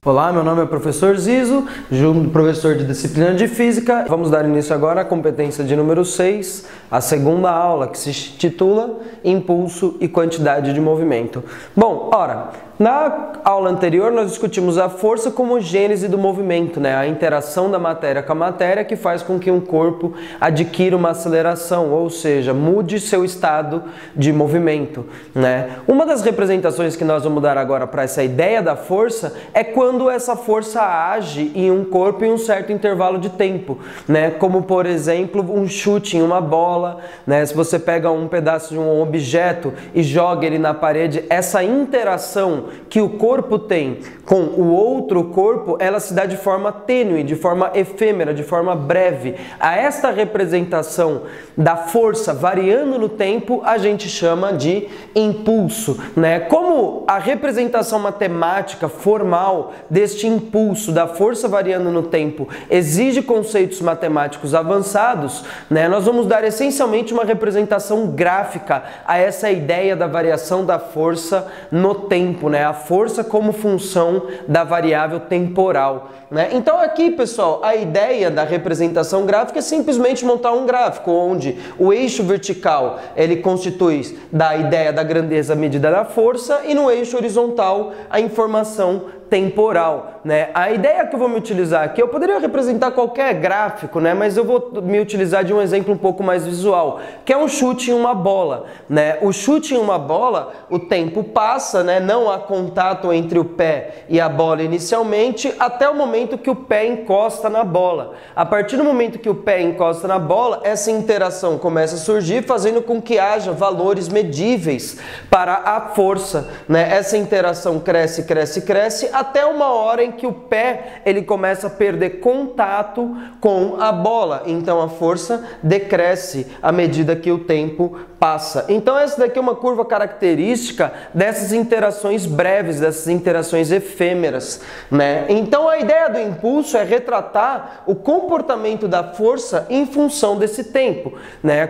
Olá, meu nome é professor Zizo, professor de disciplina de Física. Vamos dar início agora à competência de número 6, a segunda aula, que se titula Impulso e Quantidade de Movimento. Bom, na aula anterior nós discutimos a força como gênese do movimento, a interação da matéria com a matéria que faz com que um corpo adquira uma aceleração, ou seja, mude seu estado de movimento. Uma das representações que nós vamos dar agora para essa ideia da força é quando essa força age em um corpo em um certo intervalo de tempo, como por exemplo um chute em uma bola, se você pega um pedaço de um objeto e joga ele na parede, essa interação que o corpo tem com o outro corpo, ela se dá de forma tênue, de forma efêmera, de forma breve. A esta representação da força variando no tempo, a gente chama de impulso, Como a representação matemática formal deste impulso da força variando no tempo exige conceitos matemáticos avançados, nós vamos dar essencialmente uma representação gráfica a essa ideia da variação da força no tempo, a força como função da variável temporal. Então aqui, pessoal, a ideia da representação gráfica é simplesmente montar um gráfico onde o eixo vertical ele constitui da ideia da grandeza medida da força e no eixo horizontal a informação temporal. A ideia que eu vou me utilizar aqui, eu poderia representar qualquer gráfico, mas eu vou me utilizar de um exemplo um pouco mais visual, que é um chute em uma bola. O chute em uma bola, o tempo passa, não há contato entre o pé e a bola inicialmente, até o momento que o pé encosta na bola. A partir do momento que o pé encosta na bola, essa interação começa a surgir, fazendo com que haja valores medíveis para a força. Essa interação cresce, cresce, cresce, até uma hora em que o pé ele começa a perder contato com a bola. Então a força decresce à medida que o tempo passa. Então essa daqui é uma curva característica dessas interações breves, dessas interações efêmeras, Então a ideia do impulso é retratar o comportamento da força em função desse tempo,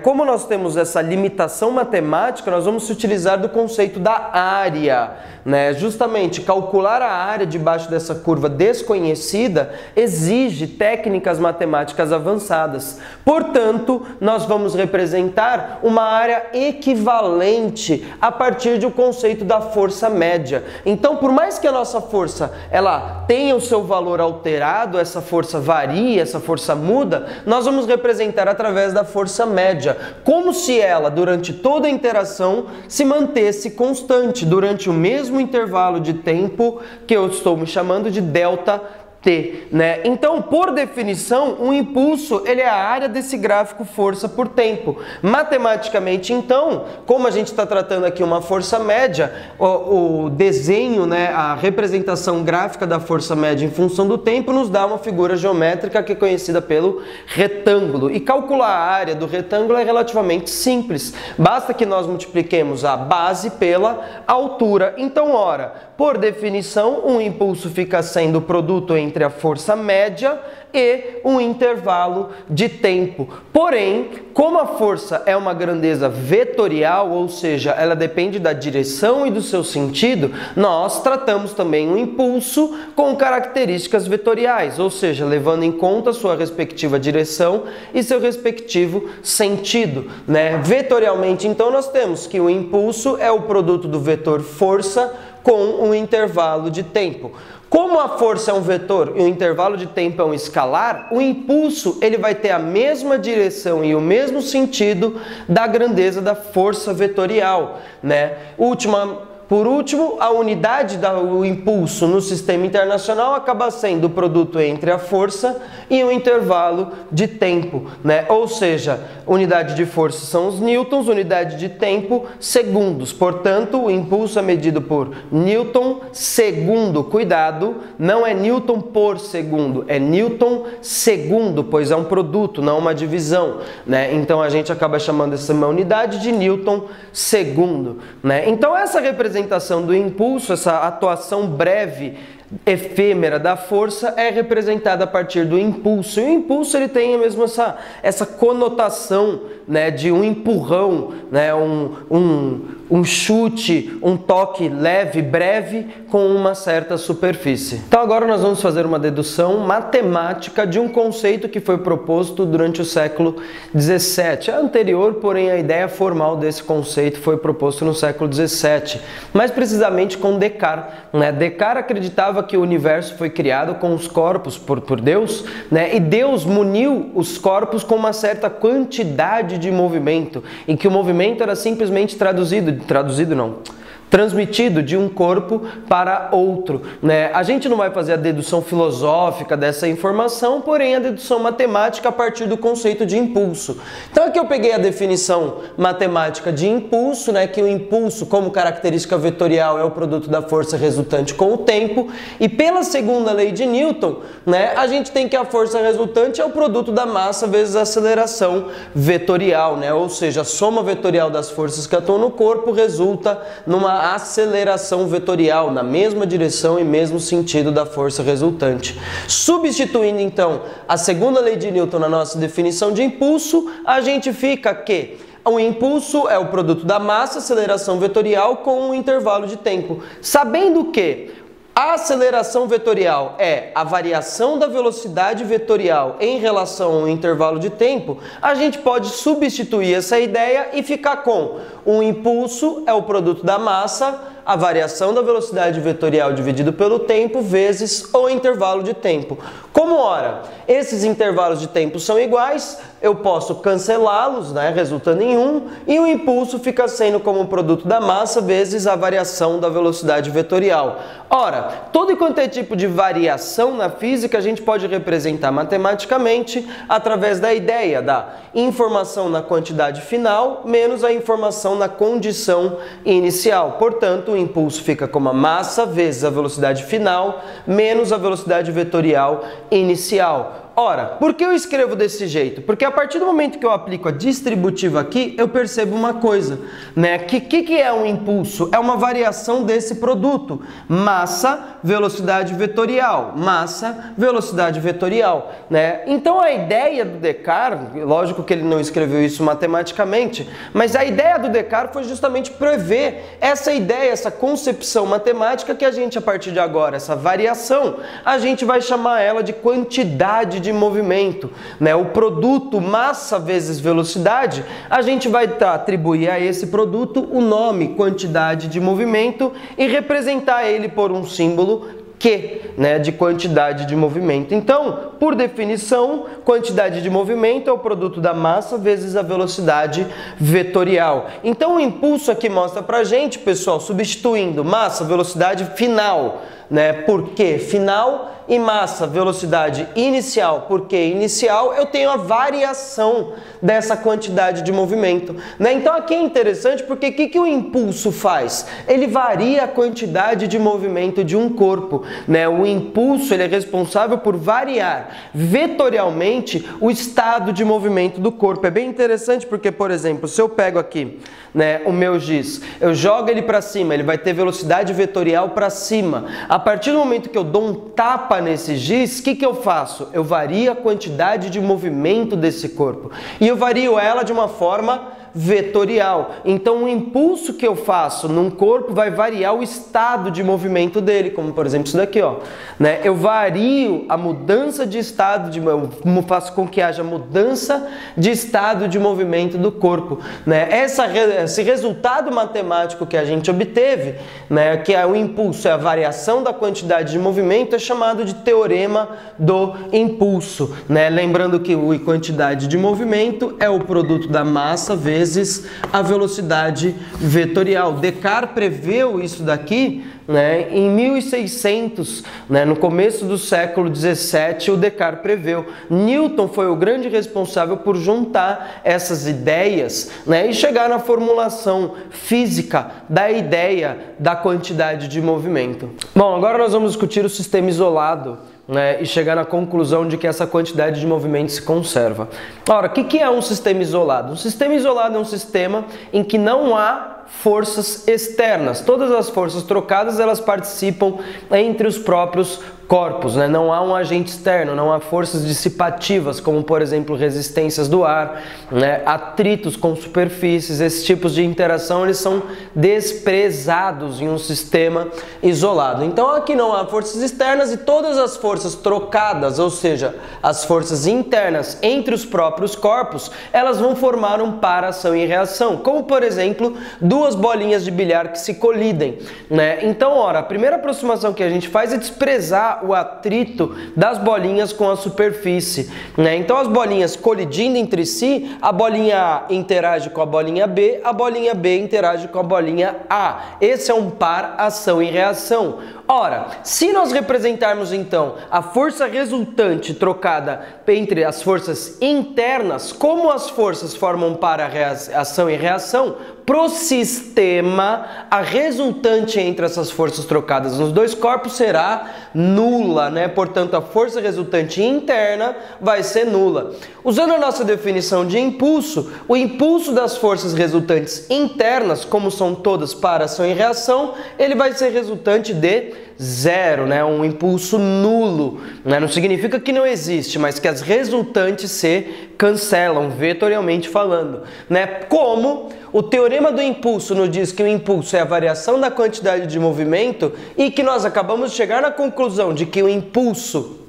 Como nós temos essa limitação matemática, nós vamos se utilizar do conceito da área, Justamente calcular a área debaixo dessa curva desconhecida exige técnicas matemáticas avançadas. Portanto, nós vamos representar uma área equivalente a partir do conceito da força média. Então, por mais que a nossa força ela tenha o seu valor alterado, essa força varia, essa força muda, nós vamos representar através da força média, como se ela, durante toda a interação, se mantesse constante durante o mesmo intervalo de tempo que eu estou me chamando de delta T, Então, por definição, um impulso ele é a área desse gráfico força por tempo. Matematicamente, então, como a gente está tratando aqui uma força média, o desenho, a representação gráfica da força média em função do tempo nos dá uma figura geométrica que é conhecida pelo retângulo. E calcular a área do retângulo é relativamente simples. Basta que nós multipliquemos a base pela altura. Então, por definição, um impulso fica sendo o produto entre a força média e um intervalo de tempo. Porém, como a força é uma grandeza vetorial, ou seja, ela depende da direção e do seu sentido, nós tratamos também o impulso com características vetoriais, ou seja, levando em conta sua respectiva direção e seu respectivo sentido, Vetorialmente, então, nós temos que o impulso é o produto do vetor força com um intervalo de tempo. Como a força é um vetor e o intervalo de tempo é um escalar, o impulso ele vai ter a mesma direção e o mesmo sentido da grandeza da força vetorial, Por último, a unidade do impulso no sistema internacional acaba sendo o produto entre a força e o intervalo de tempo, Ou seja, unidade de força são os newtons, unidade de tempo, segundos. Portanto, o impulso é medido por newton segundo. Cuidado, não é newton por segundo, é newton segundo, pois é um produto, não uma divisão, Então a gente acaba chamando essa unidade de newton segundo, Então essa representação do impulso, essa atuação breve efêmera da força é representada a partir do impulso. E o impulso ele tem mesmo essa conotação, né, de um empurrão, né, um chute, um toque leve, breve, com uma certa superfície. Então agora nós vamos fazer uma dedução matemática de um conceito que foi proposto durante o século XVII. É anterior, porém a ideia formal desse conceito foi proposto no século XVII, mais precisamente com Descartes. Descartes acreditava que o universo foi criado com os corpos por Deus, e Deus muniu os corpos com uma certa quantidade de movimento, em que o movimento era simplesmente transmitido de um corpo para outro. A gente não vai fazer a dedução filosófica dessa informação, porém a dedução matemática a partir do conceito de impulso. Então aqui eu peguei a definição matemática de impulso, que o impulso como característica vetorial é o produto da força resultante com o tempo, e pela segunda lei de Newton, a gente tem que a força resultante é o produto da massa vezes a aceleração vetorial, ou seja, a soma vetorial das forças que atuam no corpo resulta numa aceleração vetorial na mesma direção e mesmo sentido da força resultante. Substituindo então a segunda lei de Newton na nossa definição de impulso, a gente fica que o impulso é o produto da massa, aceleração vetorial com um intervalo de tempo. Sabendo que a aceleração vetorial é a variação da velocidade vetorial em relação ao intervalo de tempo, a gente pode substituir essa ideia e ficar com o impulso é o produto da massa, a variação da velocidade vetorial dividido pelo tempo vezes o intervalo de tempo. Como ora, esses intervalos de tempo são iguais, eu posso cancelá-los, resultando em 1, e o impulso fica sendo como produto da massa vezes a variação da velocidade vetorial. Ora, todo e quanto é tipo de variação na física a gente pode representar matematicamente através da ideia da informação na quantidade final menos a informação na condição inicial. Portanto, o impulso fica como a massa vezes a velocidade final menos a velocidade vetorial inicial. Ora, por que eu escrevo desse jeito? Porque a partir do momento que eu aplico a distributiva aqui, eu percebo uma coisa, Que é um impulso? É uma variação desse produto, massa, velocidade vetorial, massa, velocidade vetorial, Então a ideia do Descartes, lógico que ele não escreveu isso matematicamente, mas a ideia do Descartes foi justamente prever essa ideia, essa concepção matemática que a gente, a partir de agora, essa variação, a gente vai chamar ela de quantidade de movimento, O produto massa vezes velocidade, a gente vai atribuir a esse produto o nome quantidade de movimento e representar ele por um símbolo Q, de quantidade de movimento. Então, por definição, quantidade de movimento é o produto da massa vezes a velocidade vetorial. Então, o impulso aqui mostra pra gente, pessoal, substituindo massa, velocidade final, Por quê? Final e massa, velocidade inicial. Por que inicial? Eu tenho a variação dessa quantidade de movimento, Então aqui é interessante porque o que o impulso faz? Ele varia a quantidade de movimento de um corpo, O impulso ele é responsável por variar vetorialmente o estado de movimento do corpo. É bem interessante porque, por exemplo, se eu pego aqui, o meu giz, eu jogo ele para cima, ele vai ter velocidade vetorial para cima. A partir do momento que eu dou um tapa nesse giz, o que eu faço? Eu vario a quantidade de movimento desse corpo. E eu vario ela de uma forma vetorial. Então o impulso que eu faço num corpo vai variar o estado de movimento dele, como por exemplo isso daqui, Eu vario a mudança de estado, eu faço com que haja mudança de estado de movimento do corpo, Esse resultado matemático que a gente obteve, que é o impulso, é a variação da quantidade de movimento, é chamado de teorema do impulso, Lembrando que a quantidade de movimento é o produto da massa vezes a velocidade vetorial. Descartes preveu isso daqui em 1600, no começo do século 17, o Descartes preveu. Newton foi o grande responsável por juntar essas ideias e chegar na formulação física da ideia da quantidade de movimento. Bom, agora nós vamos discutir o sistema isolado e chegar na conclusão de que essa quantidade de movimento se conserva. Ora, o que é um sistema isolado? Um sistema isolado é um sistema em que não há forças externas. Todas as forças trocadas, elas participam entre os próprios corpos, né? Não há um agente externo, não há forças dissipativas, como por exemplo resistências do ar, né? Atritos com superfícies. Esses tipos de interação eles são desprezados em um sistema isolado. Então aqui não há forças externas e todas as forças trocadas, ou seja, as forças internas entre os próprios corpos, elas vão formar um par ação e reação, como por exemplo duas bolinhas de bilhar que se colidem, né? Então, ora, a primeira aproximação que a gente faz é desprezar o atrito das bolinhas com a superfície, né? Então as bolinhas colidindo entre si, a bolinha A interage com a bolinha B interage com a bolinha A. Esse é um par ação e reação. Ora, se nós representarmos então a força resultante trocada entre as forças internas, como as forças formam par ação e reação, pro sistema, a resultante entre essas forças trocadas nos dois corpos será nula, né? Portanto, a força resultante interna vai ser nula. Usando a nossa definição de impulso, o impulso das forças resultantes internas, como são todas par ação e reação, ele vai ser resultante de zero, né? Um impulso nulo, né? Não significa que não existe, mas que as resultantes se cancelam, vetorialmente falando, né? Como o teorema do impulso nos diz que o impulso é a variação da quantidade de movimento e que nós acabamos de chegar na conclusão de que o impulso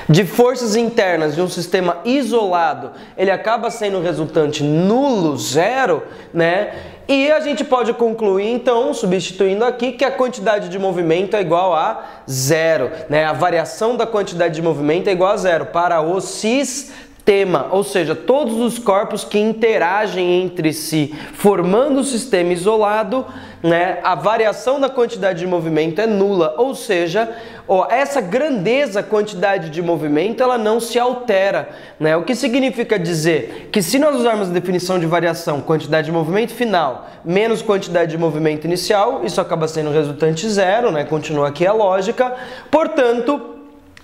de forças internas de um sistema isolado, ele acaba sendo resultante nulo, zero, né? E a gente pode concluir, então, substituindo aqui, que a quantidade de movimento é igual a zero, né? A variação da quantidade de movimento é igual a zero para o sistema, ou seja, todos os corpos que interagem entre si, formando o sistema isolado, né? A variação da quantidade de movimento é nula, ou seja, essa grandeza quantidade de movimento ela não se altera, né? O que significa dizer que se nós usarmos a definição de variação, quantidade de movimento final menos quantidade de movimento inicial, isso acaba sendo resultante zero, né? Continua aqui a lógica, portanto,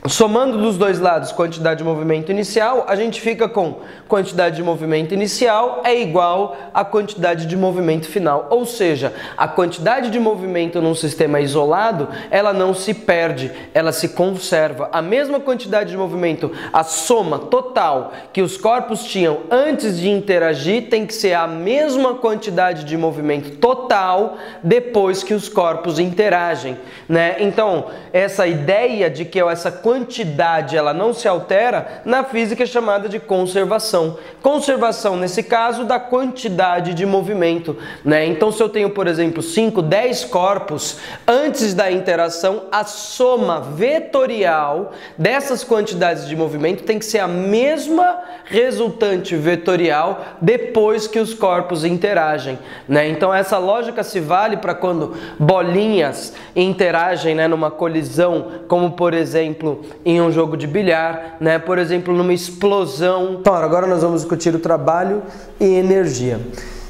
somando dos dois lados quantidade de movimento inicial, a gente fica com quantidade de movimento inicial é igual a quantidade de movimento final. Ou seja, a quantidade de movimento num sistema isolado, ela não se perde, ela se conserva. A mesma quantidade de movimento, a soma total que os corpos tinham antes de interagir, tem que ser a mesma quantidade de movimento total depois que os corpos interagem, né? Então, essa ideia de que essa quantidade ela não se altera, na física é chamada de conservação. Conservação, nesse caso, da quantidade de movimento, né? Então, se eu tenho, por exemplo, 5, 10 corpos, antes da interação, a soma vetorial dessas quantidades de movimento tem que ser a mesma resultante vetorial depois que os corpos interagem, né? Então, essa lógica se vale para quando bolinhas interagem, né, numa colisão, como, por exemplo, em um jogo de bilhar, né? Por exemplo, numa explosão. Então, agora nós vamos discutir o trabalho e energia,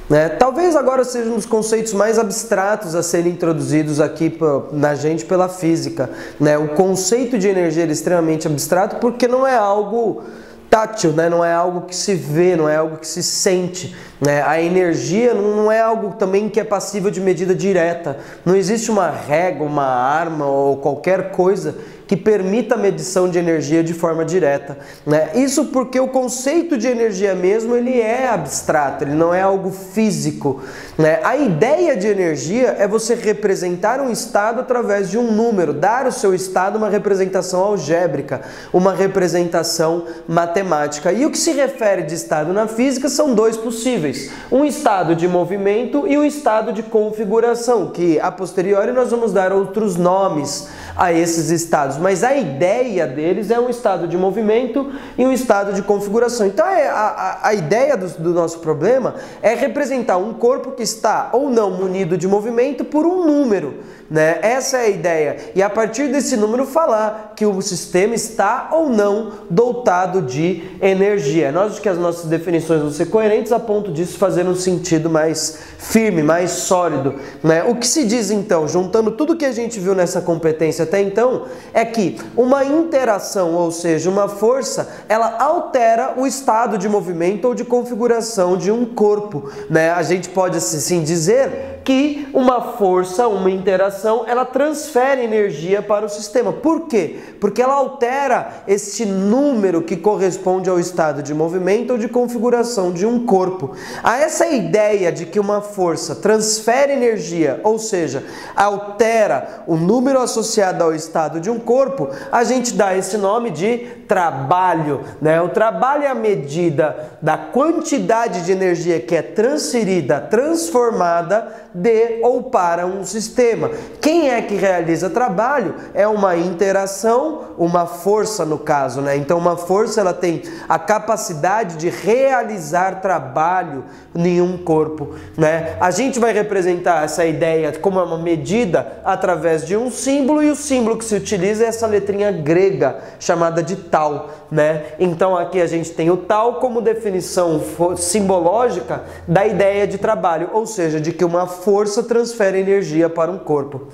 né? Talvez agora sejam os conceitos mais abstratos a serem introduzidos aqui na gente pela física, né? O conceito de energia é extremamente abstrato porque não é algo tátil, né? Não é algo que se vê, não é algo que se sente, né? A energia não é algo também que é passível de medida direta. Não existe uma régua, uma arma ou qualquer coisa que permita a medição de energia de forma direta, né? Isso porque o conceito de energia mesmo, ele é abstrato, ele não é algo físico, né? A ideia de energia é você representar um estado através de um número, dar ao seu estado uma representação algébrica, uma representação matemática. E o que se refere de estado na física são dois possíveis, um estado de movimento e um estado de configuração, que a posteriori nós vamos dar outros nomes a esses estados, mas a ideia deles é um estado de movimento e um estado de configuração. Então a ideia do nosso problema é representar um corpo que está ou não munido de movimento por um número, né? Essa é a ideia. E a partir desse número falar que o sistema está ou não dotado de energia. Nós que as nossas definições vão ser coerentes a ponto de disso fazer um sentido mais firme, mais sólido, né? O que se diz então, juntando tudo que a gente viu nessa competência até então, é que uma interação, ou seja, uma força, ela altera o estado de movimento ou de configuração de um corpo, né? A gente pode assim dizer que uma força, uma interação, ela transfere energia para o sistema. Por quê? Porque ela altera este número que corresponde ao estado de movimento ou de configuração de um corpo. A essa ideia de que uma força transfere energia, ou seja, altera o número associado ao estado de um corpo, a gente dá esse nome de trabalho, né? O trabalho é a medida da quantidade de energia que é transferida, transformada de ou para um sistema. Quem é que realiza trabalho? É uma interação, uma força no caso, né? Então uma força ela tem a capacidade de realizar trabalho em um corpo, né? A gente vai representar essa ideia como uma medida através de um símbolo, e o símbolo que se utiliza é essa letrinha grega chamada de tal, né? Então aqui a gente tem o tal como definição simbológica da ideia de trabalho, ou seja, de que uma força transfere energia para um corpo.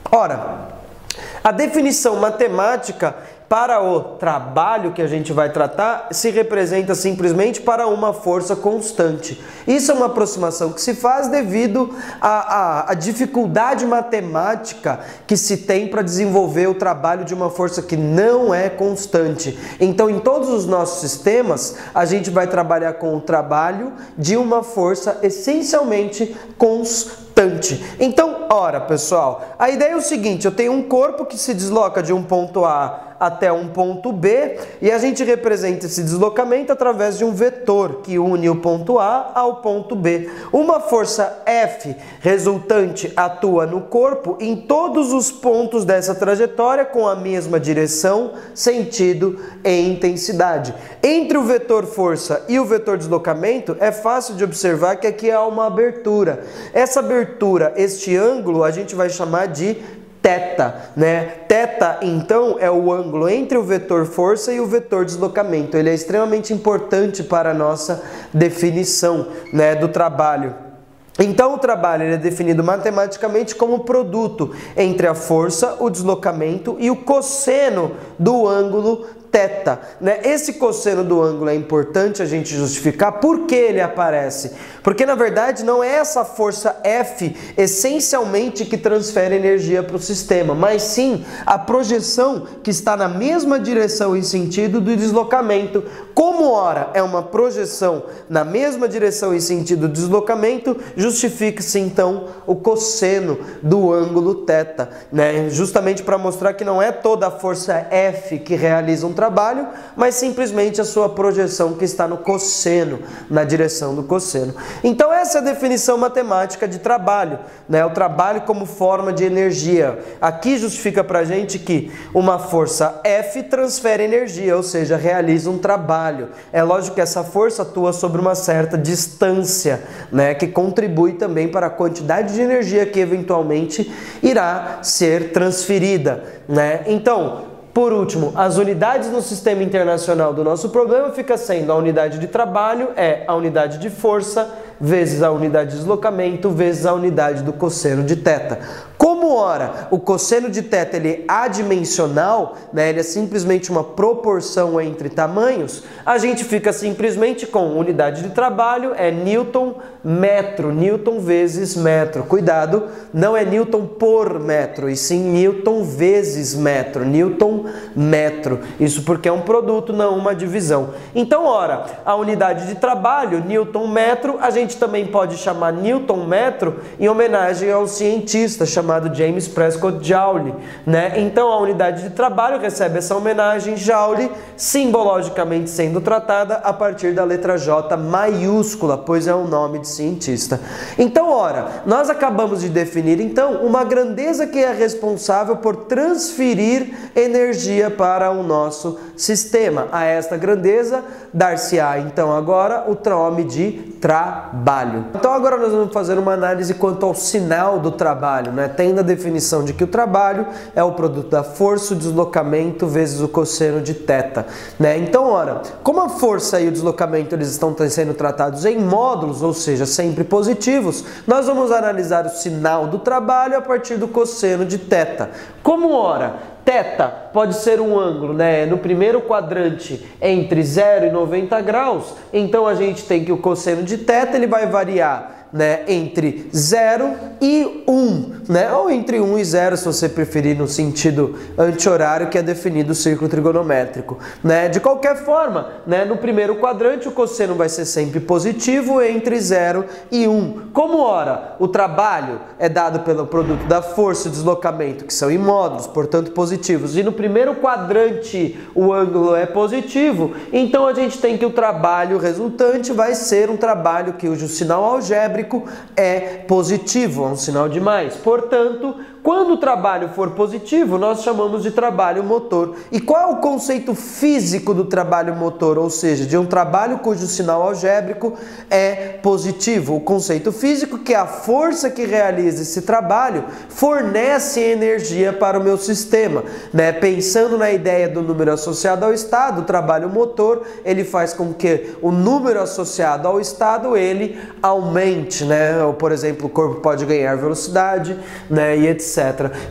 Ora, a definição matemática para o trabalho que a gente vai tratar se representa simplesmente para uma força constante. Isso é uma aproximação que se faz devido à dificuldade matemática que se tem para desenvolver o trabalho de uma força que não é constante. Então, em todos os nossos sistemas, a gente vai trabalhar com o trabalho de uma força essencialmente constante. Então, ora, pessoal, a ideia é o seguinte: eu tenho um corpo que se desloca de um ponto A até um ponto B, e a gente representa esse deslocamento através de um vetor que une o ponto A ao ponto B. Uma força F resultante atua no corpo em todos os pontos dessa trajetória com a mesma direção, sentido e intensidade. Entre o vetor força e o vetor deslocamento, é fácil de observar que aqui há uma abertura. Essa abertura, este ângulo, a gente vai chamar de θ, né? Θ, então, é o ângulo entre o vetor força e o vetor deslocamento. Ele é extremamente importante para a nossa definição, né, do trabalho. Então, o trabalho ele é definido matematicamente como produto entre a força, o deslocamento e o cosseno do ângulo θ, né? Esse cosseno do ângulo é importante a gente justificar por que ele aparece. Porque, na verdade, não é essa força F essencialmente que transfere energia para o sistema, mas sim a projeção que está na mesma direção e sentido do deslocamento. Como, ora, é uma projeção na mesma direção e sentido do deslocamento, justifica-se, então, o cosseno do ângulo θ, né? Justamente para mostrar que não é toda a força F que realiza um trabalho, mas simplesmente a sua projeção que está no cosseno, na direção do cosseno. Então essa é a definição matemática de trabalho, né? O trabalho como forma de energia. Aqui justifica pra gente que uma força F transfere energia, ou seja, realiza um trabalho. É lógico que essa força atua sobre uma certa distância, né? Que contribui também para a quantidade de energia que eventualmente irá ser transferida, né? Então, por último, as unidades no sistema internacional do nosso problema fica sendo a unidade de trabalho é a unidade de força vezes a unidade de deslocamento vezes a unidade do cosseno de θ. Como, ora, o cosseno de θ ele é adimensional, né, ele é simplesmente uma proporção entre tamanhos, a gente fica simplesmente com unidade de trabalho é Newton metro, Newton vezes metro. Cuidado, não é Newton por metro, e sim Newton vezes metro, Newton metro. Isso porque é um produto, não uma divisão. Então, ora, a unidade de trabalho, Newton metro, a gente também pode chamar Newton metro em homenagem ao cientista chamado James Prescott Joule, né? Então a unidade de trabalho recebe essa homenagem, Joule, simbologicamente sendo tratada a partir da letra J maiúscula, pois é um nome de cientista. Então, ora, nós acabamos de definir então uma grandeza que é responsável por transferir energia para o nosso sistema. A esta grandeza dar-se-á então agora o nome de trabalho. Então agora nós vamos fazer uma análise quanto ao sinal do trabalho, né? Tendo a definição de que o trabalho é o produto da força, o deslocamento vezes o cosseno de θ, né? Então, ora, como a força e o deslocamento eles estão sendo tratados em módulos, ou seja, sempre positivos, nós vamos analisar o sinal do trabalho a partir do cosseno de θ. Como, ora, θ pode ser um ângulo, né, no primeiro quadrante entre 0 e 90 graus, então a gente tem que o cosseno de θ ele vai variar, né, entre 0 e 1, né, ou entre 1 e 0, se você preferir, no sentido anti-horário que é definido o círculo trigonométrico, né? De qualquer forma, né, no primeiro quadrante o cosseno vai ser sempre positivo entre 0 e 1. Como, ora, o trabalho é dado pelo produto da força e deslocamento, que são em módulos, portanto positivos, e no primeiro quadrante o ângulo é positivo, então a gente tem que o trabalho resultante vai ser um trabalho cujo sinal algébrico é positivo, é um sinal de mais. Portanto, quando o trabalho for positivo, nós chamamos de trabalho motor. E qual é o conceito físico do trabalho motor? Ou seja, de um trabalho cujo sinal algébrico é positivo. O conceito físico que a força que realiza esse trabalho fornece energia para o meu sistema, né? Pensando na ideia do número associado ao estado, o trabalho motor, ele faz com que o número associado ao estado, ele aumente, né? Ou, por exemplo, o corpo pode ganhar velocidade, né? E etc.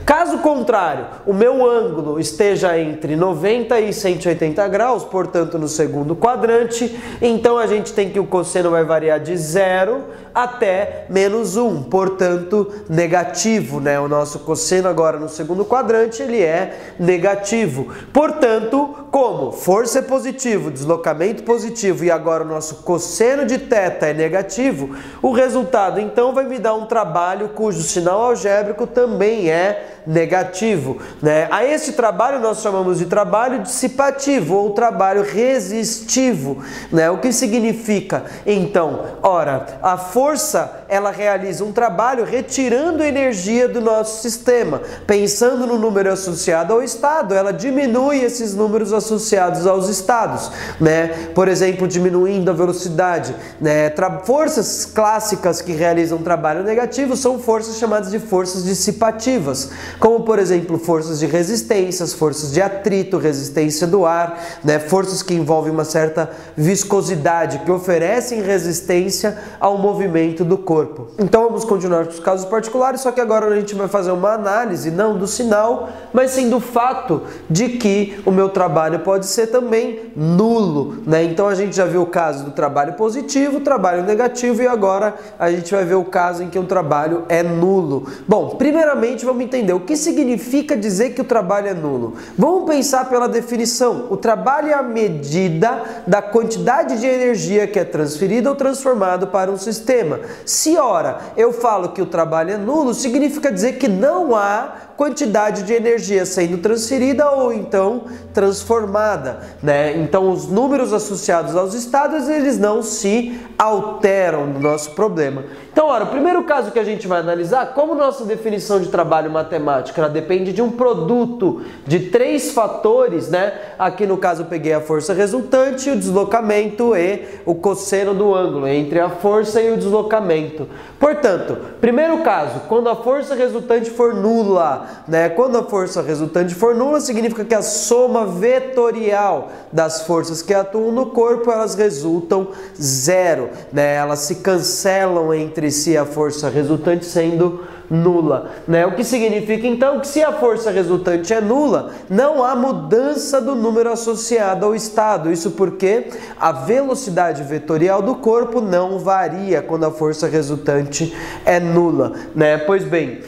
Caso contrário, o meu ângulo esteja entre 90 e 180 graus, portanto no segundo quadrante, então a gente tem que o cosseno vai variar de 0 até menos 1, portanto negativo, né? O nosso cosseno agora no segundo quadrante ele é negativo. Portanto, como força é positivo, deslocamento positivo e agora o nosso cosseno de θ é negativo, o resultado então vai me dar um trabalho cujo sinal algébrico também é negativo, né? A esse trabalho nós chamamos de trabalho dissipativo ou trabalho resistivo, né? O que significa? Então, ora, a força ela realiza um trabalho retirando energia do nosso sistema. Pensando no número associado ao estado, ela diminui esses números associados aos estados, né? Por exemplo, diminuindo a velocidade, né? Forças clássicas que realizam trabalho negativo são forças chamadas de forças dissipativas, como por exemplo forças de resistências, forças de atrito, resistência do ar, né? Forças que envolvem uma certa viscosidade, que oferecem resistência ao movimento do corpo. Então vamos continuar com os casos particulares, só que agora a gente vai fazer uma análise não do sinal, mas sim do fato de que o meu trabalho pode ser também nulo, né? Então a gente já viu o caso do trabalho positivo, trabalho negativo, e agora a gente vai ver o caso em que o trabalho é nulo. Bom, primeiramente vamos entender o que significa dizer que o trabalho é nulo. Vamos pensar pela definição. O trabalho é a medida da quantidade de energia que é transferida ou transformado para um sistema. Se, ora, eu falo que o trabalho é nulo, significa dizer que não há quantidade de energia sendo transferida ou então transformada, né? Então os números associados aos estados, eles não se alteram no nosso problema. Então, ora, o primeiro caso que a gente vai analisar, como nossa definição de trabalho matemática, ela depende de um produto de 3 fatores, né? Aqui no caso eu peguei a força resultante, o deslocamento e o cosseno do ângulo, entre a força e o deslocamento. Portanto, primeiro caso, quando a força resultante for nula, né? Quando a força resultante for nula, significa que a soma vetorial das forças que atuam no corpo, elas resultam 0, né? Elas se cancelam entre si, a força resultante sendo nula, né? O que significa então que se a força resultante é nula, não há mudança do número associado ao estado. Isso porque a velocidade vetorial do corpo não varia quando a força resultante é nula, né? Pois bem,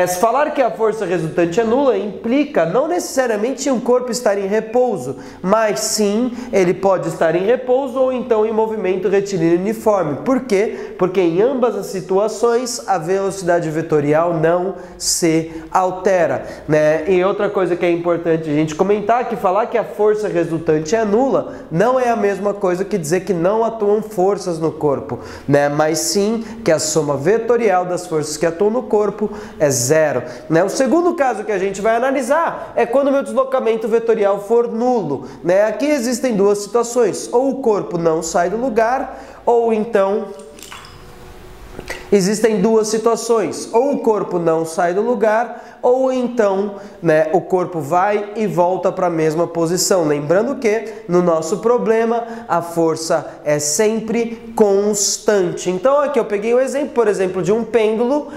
se falar que a força resultante é nula implica não necessariamente um corpo estar em repouso, mas sim ele pode estar em repouso ou então em movimento retilíneo uniforme. Por quê? Porque em ambas as situações a velocidade vetorial não se altera, né? E outra coisa que é importante a gente comentar é que falar que a força resultante é nula não é a mesma coisa que dizer que não atuam forças no corpo, né? Mas sim que a soma vetorial das forças que atuam no corpo é 0, né? O segundo caso que a gente vai analisar é quando o meu deslocamento vetorial for nulo, né? Aqui existem 2 situações: ou o corpo não sai do lugar, ou então Existem duas situações: ou o corpo não sai do lugar, ou então, o corpo vai e volta para a mesma posição. Lembrando que no nosso problema a força é sempre constante. Então aqui eu peguei o exemplo, por exemplo, de um pêndulo,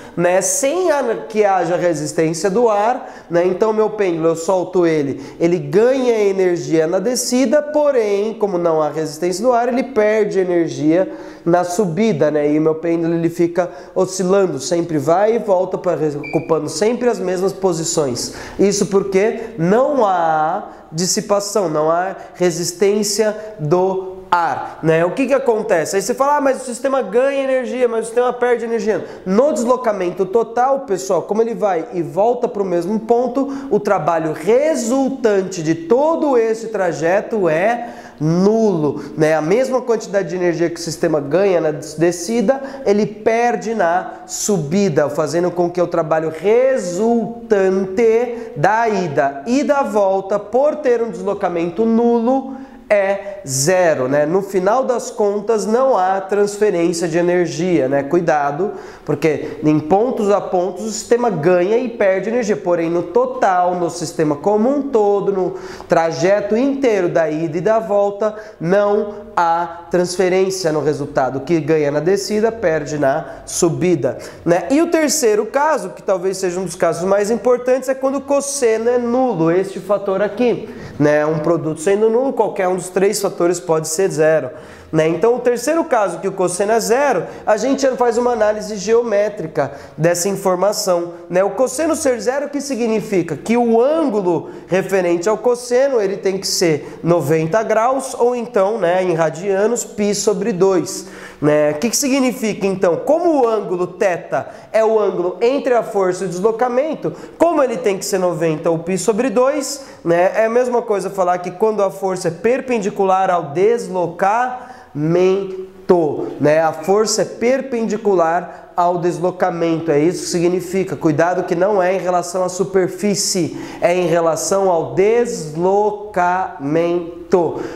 sem que haja resistência do ar, Então meu pêndulo, eu solto ele ganha energia na descida, porém, como não há resistência do ar, ele perde energia na subida, E meu pêndulo ele fica oscilando, sempre vai e volta, ocupando sempre as mesmas posições. Isso porque não há dissipação, não há resistência do ar, O que acontece? Aí você fala, mas o sistema ganha energia, mas o sistema perde energia. No deslocamento total, pessoal, como ele vai e volta para o mesmo ponto, o trabalho resultante de todo esse trajeto é nulo, A mesma quantidade de energia que o sistema ganha na descida, ele perde na subida, fazendo com que o trabalho resultante da ida e da volta, por ter um deslocamento nulo, é zero, No final das contas não há transferência de energia, Cuidado, porque em pontos a pontos o sistema ganha e perde energia, porém no total, no sistema como um todo, no trajeto inteiro da ida e da volta, não há transferência no resultado. O que ganha na descida, perde na subida, E o terceiro caso, que talvez seja um dos casos mais importantes, é quando o cosseno é nulo, este fator aqui, Um produto sendo nulo, qualquer um dos três fatores pode ser zero, Então o terceiro caso, que o cosseno é zero, a gente faz uma análise geométrica dessa informação, O cosseno ser zero, o que significa? Que o ângulo referente ao cosseno, ele tem que ser 90 graus, ou então, em radianos, π sobre 2. O que significa, então? Como o ângulo θ é o ângulo entre a força e o deslocamento, como ele tem que ser 90 ou π sobre 2, É a mesma coisa falar que quando a força é perpendicular ao deslocamento, A força é perpendicular ao deslocamento, é isso que significa. Cuidado que não é em relação à superfície, é em relação ao deslocamento.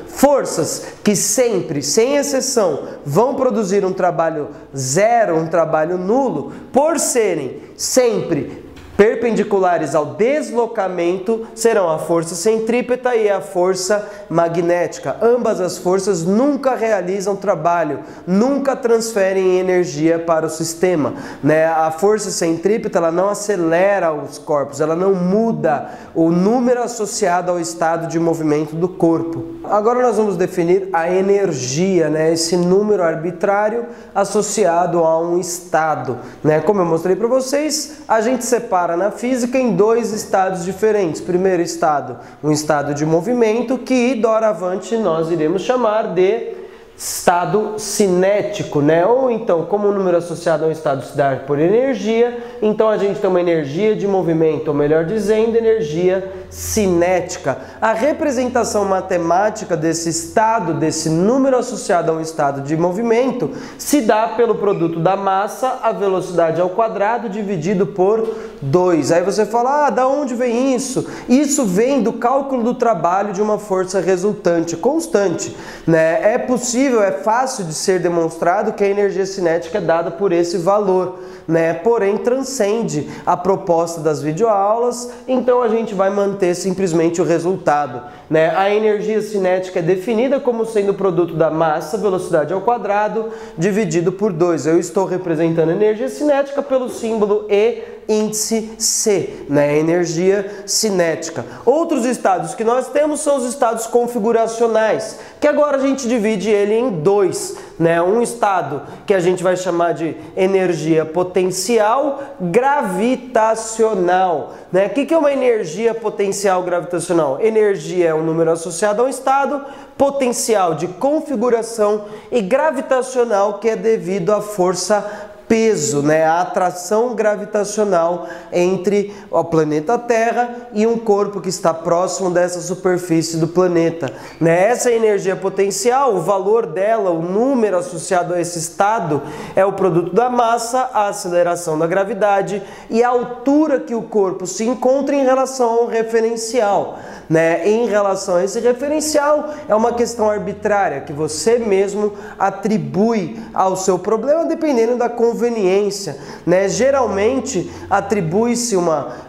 Forças que sempre, sem exceção, vão produzir um trabalho zero, um trabalho nulo, por serem sempre perpendiculares ao deslocamento, serão a força centrípeta e a força magnética. Ambas as forças nunca realizam trabalho, nunca transferem energia para o sistema, A força centrípeta, ela não acelera os corpos, ela não muda o número associado ao estado de movimento do corpo. Agora nós vamos definir a energia, Esse número arbitrário associado a um estado, Como eu mostrei para vocês, a gente separa na física em dois estados diferentes. Primeiro estado, um estado de movimento, que doravante nós iremos chamar de estado cinético, Ou então, como o número associado a um estado se dá por energia, então a gente tem uma energia de movimento, ou melhor dizendo, energia cinética. A representação matemática desse estado, desse número associado a um estado de movimento, se dá pelo produto da massa, a velocidade ao quadrado, dividido por 2. Aí você fala, da onde vem isso? Isso vem do cálculo do trabalho de uma força resultante, constante, É possível, é fácil de ser demonstrado que a energia cinética é dada por esse valor, Porém transcende a proposta das videoaulas, então a gente vai manter simplesmente o resultado, A energia cinética é definida como sendo o produto da massa, velocidade ao quadrado, dividido por 2. Eu estou representando a energia cinética pelo símbolo E, índice C, energia cinética. Outros estados que nós temos são os estados configuracionais, que agora a gente divide ele em dois, Um estado que a gente vai chamar de energia potencial gravitacional, O que é uma energia potencial gravitacional? Energia é um número associado a um estado, potencial de configuração e gravitacional, que é devido à força peso, a atração gravitacional entre o planeta Terra e um corpo que está próximo dessa superfície do planeta. Essa energia potencial, o valor dela, o número associado a esse estado, é o produto da massa, a aceleração da gravidade e a altura que o corpo se encontra em relação ao referencial. Em relação a esse referencial, é uma questão arbitrária que você mesmo atribui ao seu problema, dependendo da conveniência conveniência, né? Geralmente atribui-se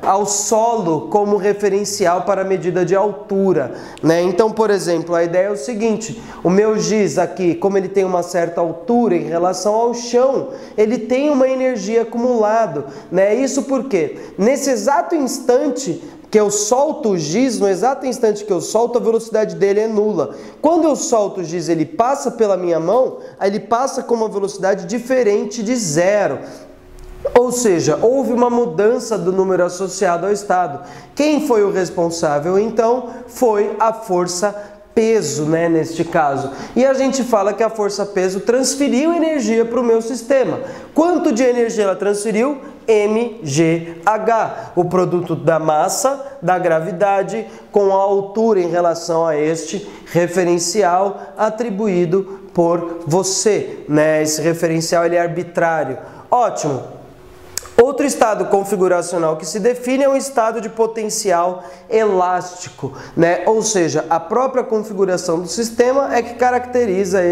ao solo como referencial para a medida de altura, né? Então, por exemplo, a ideia é o seguinte: o meu giz aqui, como ele tem uma certa altura em relação ao chão, ele tem uma energia acumulada, né? Isso porque nesse exato instante que eu solto o giz, no exato instante que eu solto, a velocidade dele é nula. Quando eu solto o giz, ele passa pela minha mão, aí ele passa com uma velocidade diferente de zero. Ou seja, houve uma mudança do número associado ao estado. Quem foi o responsável, então? Foi a força peso, né, neste caso. E a gente fala que a força peso transferiu energia para o meu sistema. Quanto de energia ela transferiu? mgh, o produto da massa, da gravidade, com a altura em relação a este referencial atribuído por você, né? Esse referencial ele é arbitrário. Ótimo! Outro estado configuracional que se define é um estado de potencial elástico, né? Ou seja, a própria configuração do sistema é que caracteriza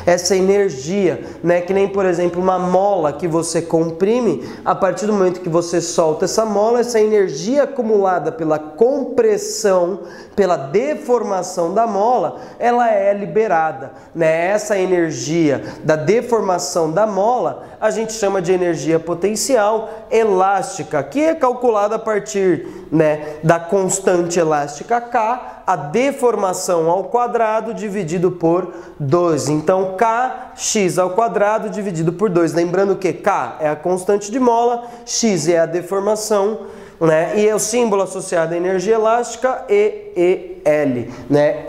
essa energia, né? Que nem, por exemplo, uma mola que você comprime, a partir do momento que você solta essa mola, essa energia acumulada pela compressão, pela deformação da mola, ela é liberada, né? Essa energia da deformação da mola a gente chama de energia potencial elástica, que é calculada a partir, né, da constante elástica K, a deformação ao quadrado dividido por 2. Então, Kx ao quadrado dividido por 2. Lembrando que K é a constante de mola, X é a deformação, né, e é o símbolo associado à energia elástica, EL, né,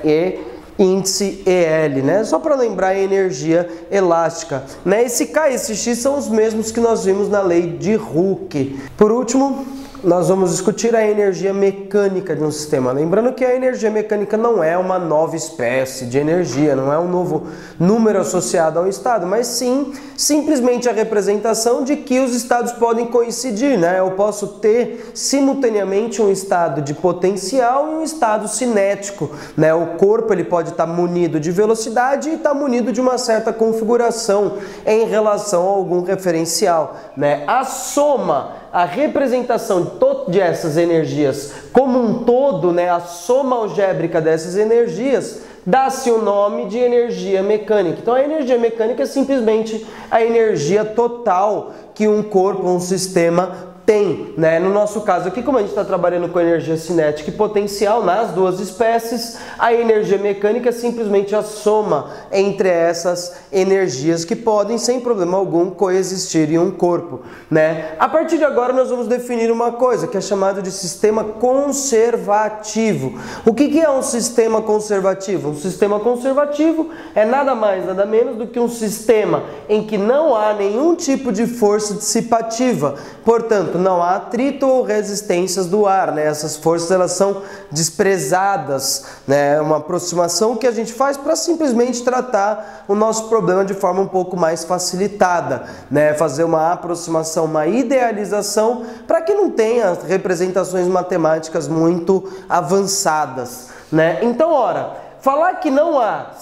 índice EL, né? Só para lembrar, a energia elástica, né? Esse K e esse X são os mesmos que nós vimos na lei de Hooke. Por último, nós vamos discutir a energia mecânica de um sistema. Lembrando que a energia mecânica não é uma nova espécie de energia, não é um novo número associado ao estado, mas sim simplesmente a representação de que os estados podem coincidir, né? Eu posso ter simultaneamente um estado de potencial e um estado cinético, né? O corpo ele pode estar munido de velocidade e estar munido de uma certa configuração em relação a algum referencial, né? A soma, a representação de essas energias como um todo, né, a soma algébrica dessas energias, dá-se o nome de energia mecânica. Então a energia mecânica é simplesmente a energia total que um corpo, um sistema tem, né? No nosso caso aqui, como a gente está trabalhando com energia cinética e potencial nas duas espécies, a energia mecânica é simplesmente a soma entre essas energias que podem, sem problema algum, coexistir em um corpo, né? A partir de agora nós vamos definir uma coisa que é chamado de sistema conservativo. O que é um sistema conservativo? Um sistema conservativo é nada mais, nada menos do que um sistema em que não há nenhum tipo de força dissipativa. Portanto, não há atrito ou resistências do ar, né? Essas forças elas são desprezadas, né? Uma aproximação que a gente faz para simplesmente tratar o nosso problema de forma um pouco mais facilitada, né? Fazer uma aproximação, uma idealização para que não tenha representações matemáticas muito avançadas, né? Então, ora, falar que não há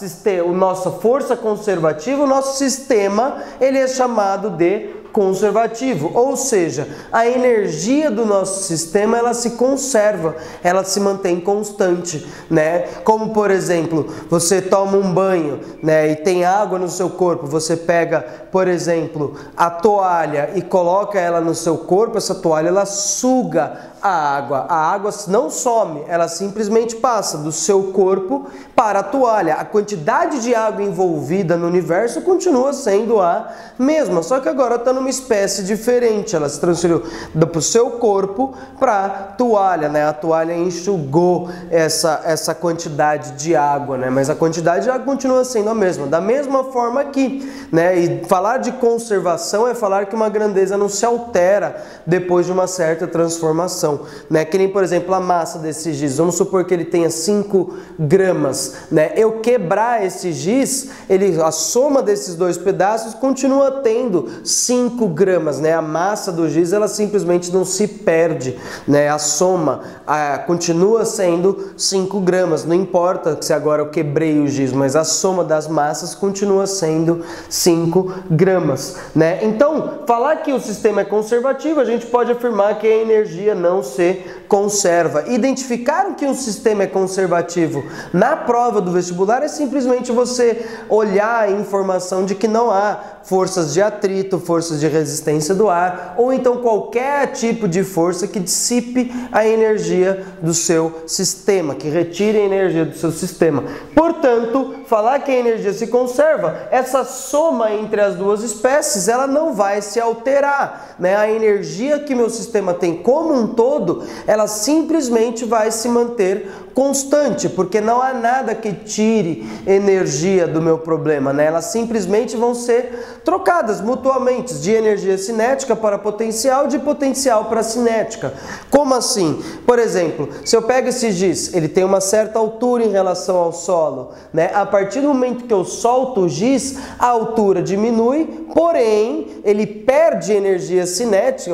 nossa força conservativa, o nosso sistema ele é chamado de conservativo, ou seja, a energia do nosso sistema ela se conserva, ela se mantém constante, né? Como por exemplo, você toma um banho, né, e tem água no seu corpo, você pega, por exemplo, a toalha e coloca ela no seu corpo, essa toalha ela suga a água não some, ela simplesmente passa do seu corpo para a toalha. A quantidade de água envolvida no universo continua sendo a mesma, só que agora está numa espécie diferente, ela se transferiu do seu corpo para a toalha, né? A toalha enxugou essa quantidade de água, né? Mas a quantidade já continua sendo a mesma, da mesma forma aqui, né? E falar de conservação é falar que uma grandeza não se altera depois de uma certa transformação, né? Que nem, por exemplo, a massa desse giz, vamos supor que ele tenha 5 gramas, gramas, né? Eu quebrar esse giz, a soma desses dois pedaços continua tendo 5 gramas, né? A massa do giz, ela simplesmente não se perde, né? A soma continua sendo 5 gramas, não importa se agora eu quebrei o giz, mas a soma das massas continua sendo 5 gramas, né? Então, falar que o sistema é conservativo, a gente pode afirmar que a energia não se conserva. Identificar que um sistema é conservativo na prova do vestibular é simplesmente você olhar a informação de que não há forças de atrito, forças de resistência do ar, ou então qualquer tipo de força que dissipe a energia do seu sistema, que retire a energia do seu sistema. Portanto, falar que a energia se conserva, essa soma entre as duas espécies, ela não vai se alterar, né? A energia que meu sistema tem como um todo, ela simplesmente vai se manter constante, porque não há nada que tire energia do meu problema, né? Elas simplesmente vão ser trocadas mutuamente, de energia cinética para potencial, de potencial para cinética. Como assim? Por exemplo, se eu pego esse giz, ele tem uma certa altura em relação ao solo, né? A partir do momento que eu solto o giz, a altura diminui, porém, ele perde energia cinética,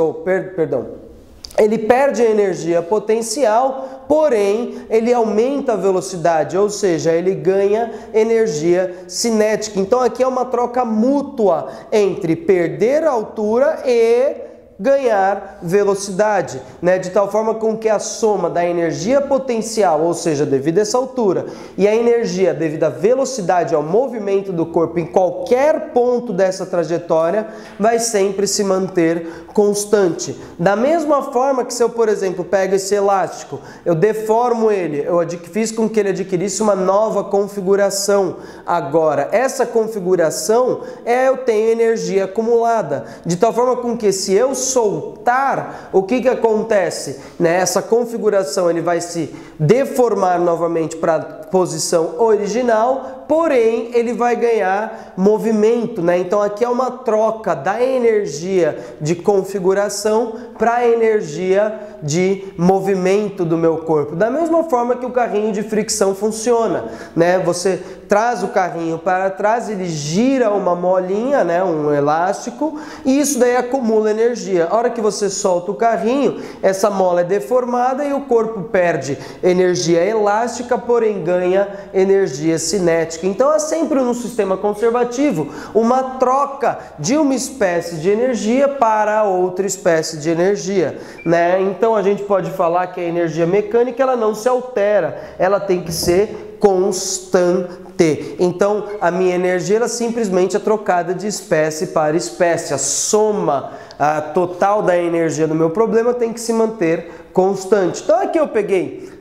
ele perde a energia potencial, porém ele aumenta a velocidade, ou seja, ele ganha energia cinética. Então aqui é uma troca mútua entre perder a altura e ganhar velocidade, né? De tal forma com que a soma da energia potencial, ou seja, devido a essa altura, e a energia devido à velocidade, ao movimento do corpo em qualquer ponto dessa trajetória, vai sempre se manter constante. Da mesma forma que se eu, por exemplo, pego esse elástico, eu deformo ele, eu fiz com que ele adquirisse uma nova configuração. Agora, essa configuração eu tenho energia acumulada, de tal forma com que se eu soltar, o que acontece? Essa configuração ele vai se deformar novamente para a posição original, porém ele vai ganhar movimento, né? Então aqui é uma troca da energia de configuração para a energia de movimento do meu corpo. Da mesma forma que o carrinho de fricção funciona, né? Você traz o carrinho para trás, ele gira uma molinha, né? Um elástico, e isso daí acumula energia. A hora que você solta o carrinho, essa mola é deformada e o corpo perde energia elástica, porém ganha energia cinética. Então é sempre no sistema conservativo uma troca de uma espécie de energia para outra espécie de energia, né? Então a gente pode falar que a energia mecânica ela não se altera, ela tem que ser constante. Então a minha energia ela simplesmente é trocada de espécie para espécie. A soma total da energia do meu problema tem que se manter constante. Então aqui eu peguei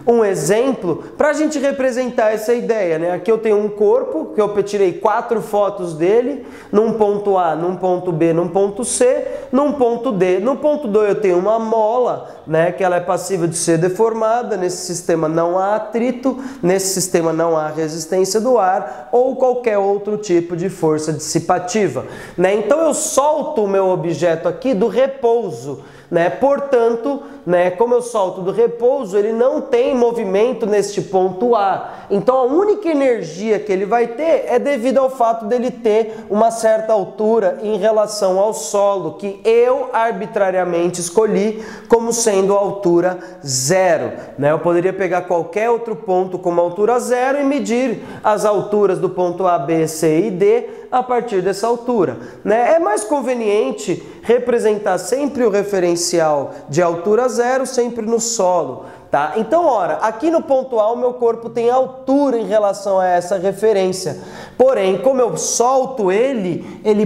um exemplo para a gente representar essa ideia, né? Aqui eu tenho um corpo que eu tirei 4 fotos dele, num ponto A, num ponto B, num ponto C, num ponto D. No ponto 2 eu tenho uma mola, né? Que ela é passível de ser deformada. Nesse sistema não há atrito, nesse sistema não há resistência do ar ou qualquer outro tipo de força dissipativa, né? Então eu solto o meu objeto aqui do repouso, né? Portanto, né, como eu solto do repouso, ele não tem movimento neste ponto A. Então a única energia que ele vai ter é devido ao fato dele ter uma certa altura em relação ao solo, que eu arbitrariamente escolhi como sendo a altura 0, né? Eu poderia pegar qualquer outro ponto como altura 0 e medir as alturas do ponto A, B, C e D a partir dessa altura, né? É mais conveniente representar sempre o referencial de altura 0 sempre no solo, tá? Então, ora, aqui no ponto A o meu corpo tem altura em relação a essa referência. Porém, como eu solto ele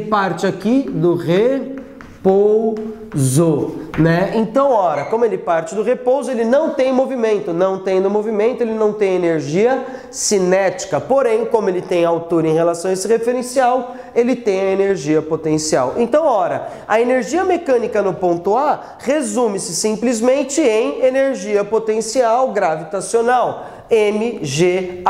parte aqui do repouso, né? Então, ora, como ele parte do repouso, ele não tem movimento. Não tendo movimento, ele não tem energia cinética. Porém, como ele tem altura em relação a esse referencial, ele tem a energia potencial. Então, ora, a energia mecânica no ponto A resume-se simplesmente em energia potencial gravitacional, mgha.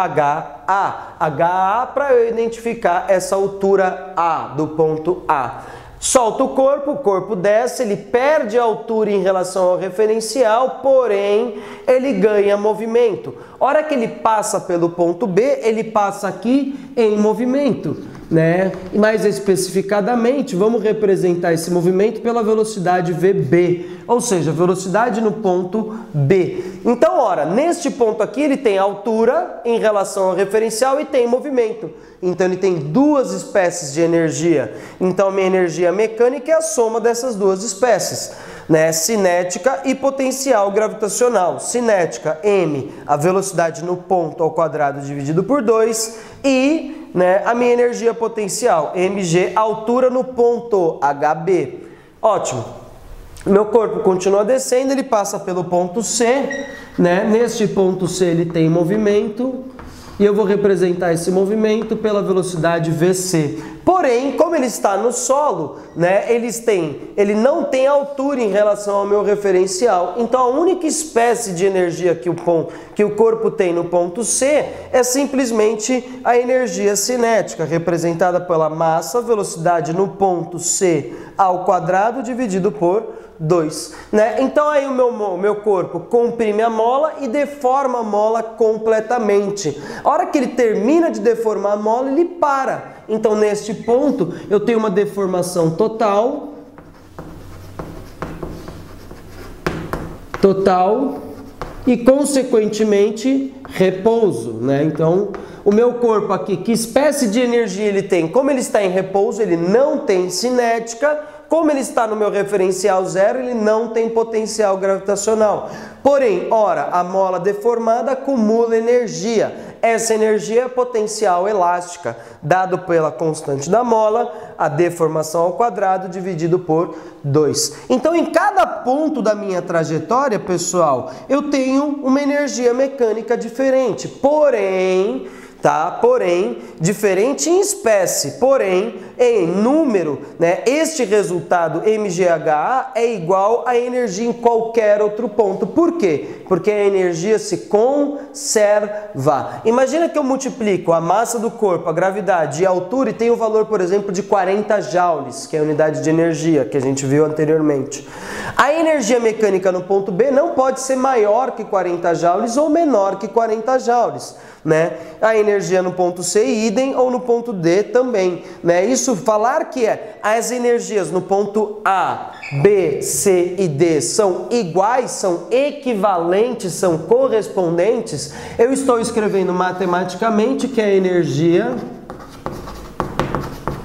HA para eu identificar essa altura A do ponto A. Solta o corpo desce, ele perde a altura em relação ao referencial, porém ele ganha movimento. Hora que ele passa pelo ponto B, ele passa aqui em movimento, né? E mais especificadamente, vamos representar esse movimento pela velocidade VB, ou seja, velocidade no ponto B. Então, ora, neste ponto aqui ele tem altura em relação ao referencial e tem movimento. Então ele tem duas espécies de energia. Então a minha energia mecânica é a soma dessas duas espécies, né? Cinética e potencial gravitacional. Cinética, m, a velocidade no ponto ao quadrado dividido por 2, e, né, a minha energia potencial, mg, altura no ponto, hb. Ótimo. Meu corpo continua descendo, ele passa pelo ponto C, né? Neste ponto C ele tem movimento, e eu vou representar esse movimento pela velocidade VC. Porém, como ele está no solo, né, ele não tem altura em relação ao meu referencial. Então a única espécie de energia que o corpo tem no ponto C é simplesmente a energia cinética, representada pela massa, velocidade no ponto C ao quadrado dividido por 2, né? Então aí o meu corpo comprime a mola e deforma a mola completamente. A hora que ele termina de deformar a mola, ele para. Então neste ponto eu tenho uma deformação total e consequentemente repouso, né? Então o meu corpo aqui, que espécie de energia ele tem? Como ele está em repouso, ele não tem cinética. Como ele está no meu referencial zero, ele não tem potencial gravitacional. Porém, ora, a mola deformada acumula energia. Essa energia é potencial elástica, dado pela constante da mola, a deformação ao quadrado dividido por 2. Então, em cada ponto da minha trajetória, pessoal, eu tenho uma energia mecânica diferente. Porém, diferente em espécie, porém, em número, né, este resultado mgha é igual à energia em qualquer outro ponto. Por quê? Porque a energia se conserva. Imagina que eu multiplico a massa do corpo, a gravidade e a altura e tenho o valor, por exemplo, de 40 joules, que é a unidade de energia que a gente viu anteriormente. A energia mecânica no ponto B não pode ser maior que 40 joules ou menor que 40 joules. Né? A energia no ponto C, idem, ou no ponto D também, né? Isso, falar que as energias no ponto A, B, C e D são iguais, são equivalentes, são correspondentes, eu estou escrevendo matematicamente que a energia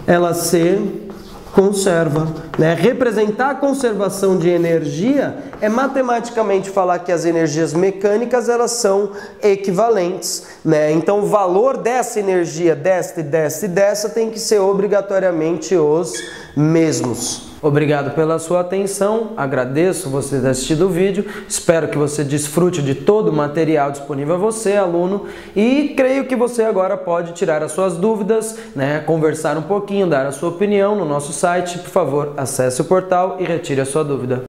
ela se conserva, né? Representar a conservação de energia é matematicamente falar que as energias mecânicas elas são equivalentes, né? Então o valor dessa energia, desta e desta e dessa, tem que ser obrigatoriamente os mesmos. Obrigado pela sua atenção, agradeço você ter assistido o vídeo, espero que você desfrute de todo o material disponível a você, aluno, e creio que você agora pode tirar as suas dúvidas, né, conversar um pouquinho, dar a sua opinião no nosso site. Por favor, acesse o portal e retire a sua dúvida.